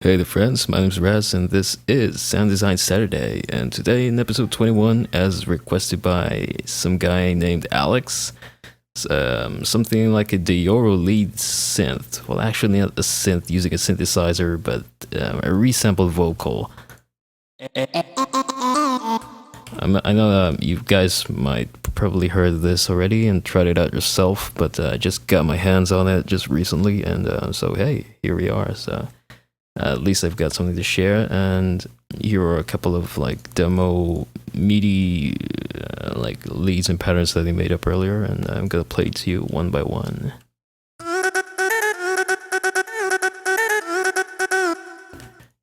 Hey there friends, my name's Raz and this is Sound Design Saturday, and today in episode 21, as requested by some guy named Alex, something like a Deorro lead synth. Well, actually not a synth using a synthesizer, but a resampled vocal. I know you guys might probably heard of this already and tried it out yourself, but I just got my hands on it just recently, and so hey, here we are. So at least I've got something to share, and here are a couple of like demo MIDI like leads and patterns that they made up earlier, and I'm gonna play it to you one by one.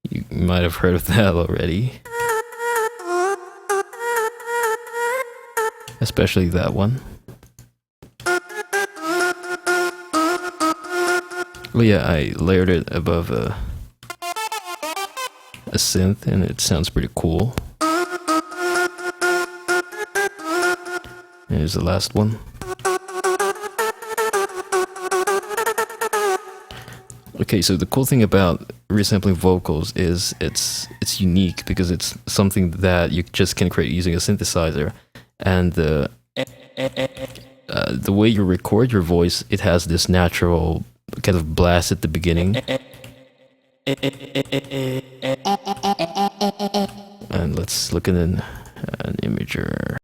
You might have heard of that already, especially that one. Well, yeah, I layered it above a synth, and it sounds pretty cool. Here's the last one. Okay, so the cool thing about resampling vocals is it's unique because it's something that you just can create using a synthesizer, and the way you record your voice, it has this natural kind of blast at the beginning. And let's look at an imager.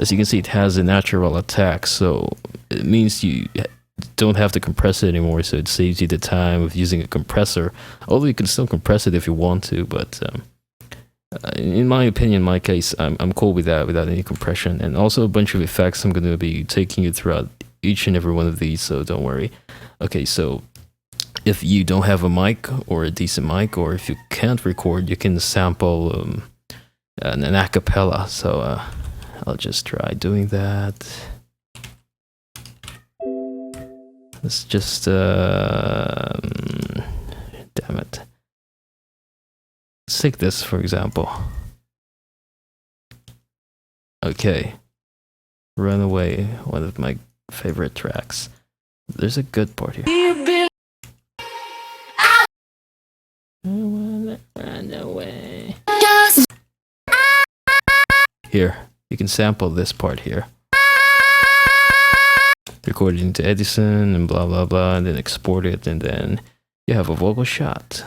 As you can see, it has a natural attack, so it means you don't have to compress it anymore, so it saves you the time of using a compressor. Although you can still compress it if you want to, but in my opinion, in my case, I'm cool with that without any compression. And also a bunch of effects. I'm going to be taking you throughout each and every one of these, so don't worry. Okay, so if you don't have a mic or a decent mic, or if you can't record, you can sample an acapella. So I'll just try doing that. Let's just damn it. Let's take this for example. Okay, Runaway, one of my favorite tracks. There's a good part here. I wanna run away. Here, you can sample this part here. Record it into Edison and blah blah blah, and then export it, and then you have a vocal shot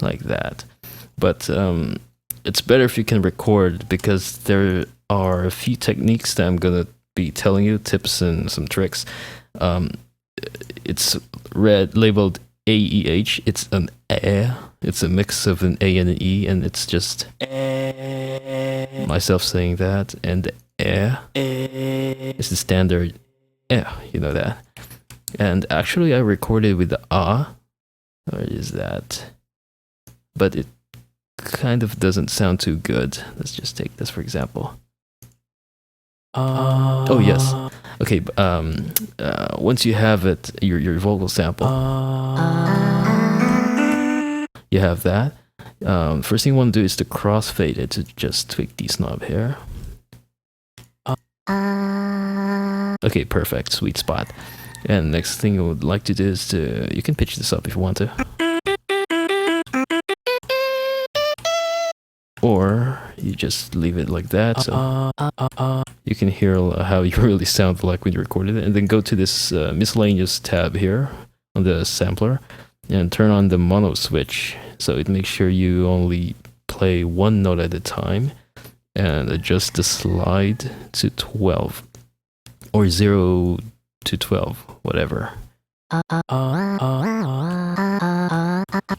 like that. But it's better if you can record, because there are a few techniques that I'm gonna be telling you, tips and some tricks. It's labeled AEH. It's an A. It's a mix of an A and an E, and it's just myself saying that. And it's the standard you know that. And actually, I recorded with the Where is that? But it kind of doesn't sound too good. Let's just take this for example. Oh yes. Okay. Once you have it, your vocal sample, you have that. First thing you want to do is to crossfade it, to just tweak this knob here. Okay, perfect, sweet spot. And next thing you would like to do is you can pitch this up if you want to. Or you just leave it like that, so you can hear how you really sound like when you recorded it. And then go to this miscellaneous tab here on the sampler and turn on the mono switch. So it makes sure you only play one note at a time, and adjust the slide to 12 or 0 to 12, whatever.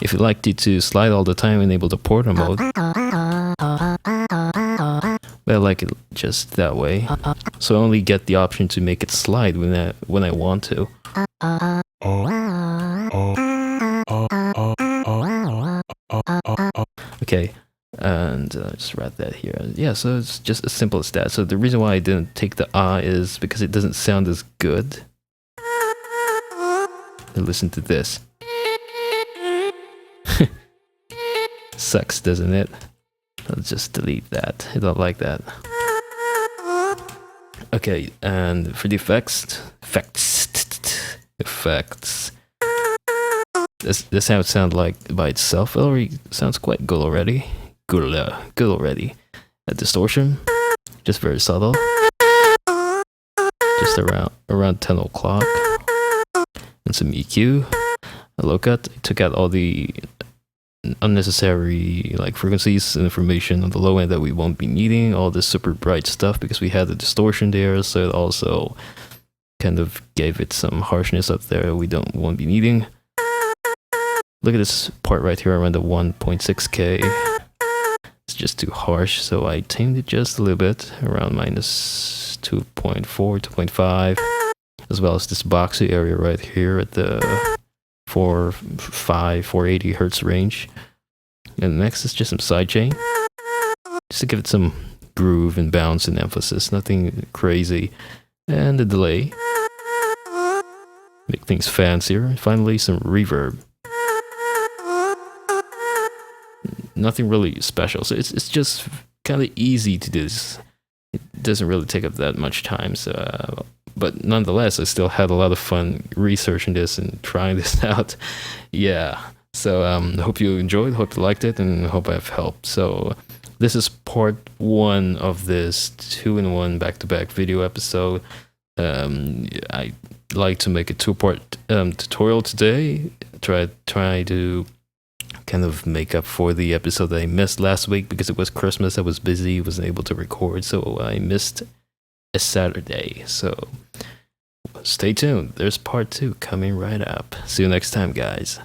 If you'd like to slide all the time, enable the portal mode. But I like it just that way, so I only get the option to make it slide when I want to. Okay, and just write that here. Yeah, so it's just as simple as that. So the reason why I didn't take the is because it doesn't sound as good. And listen to this. Sucks, doesn't it? Let's just delete that. I don't like that. Okay, and for the effects. This how it sounds like by itself. It already sounds quite good already. Good already. A distortion, just very subtle. Just around 10 o'clock. And some EQ. A low cut. I took out all the unnecessary like frequencies and information on the low end that we won't be needing. All this super bright stuff because we had the distortion there, so it also kind of gave it some harshness up there we don't want to be needing. Look at this part right here around the 1.6K. It's just too harsh, so I tamed it just a little bit, around minus 2.4, 2.5, as well as this boxy area right here at the 480 hertz range. And next is just some sidechain, just to give it some groove and bounce and emphasis, nothing crazy. And the delay, make things fancier. And finally, some reverb. Nothing really special, so it's just kind of easy to do this. It doesn't really take up that much time, so but nonetheless I still had a lot of fun researching this and trying this out. Yeah, so hope you enjoyed, hope you liked it, and hope I've helped. So this is part 1 of this 2-in-1 back-to-back video episode. I like to make a 2-part tutorial today, try to kind of make up for the episode that I missed last week because it was Christmas. I was busy, wasn't able to record, so I missed a Saturday. So stay tuned. There's part 2 coming right up. See you next time, guys.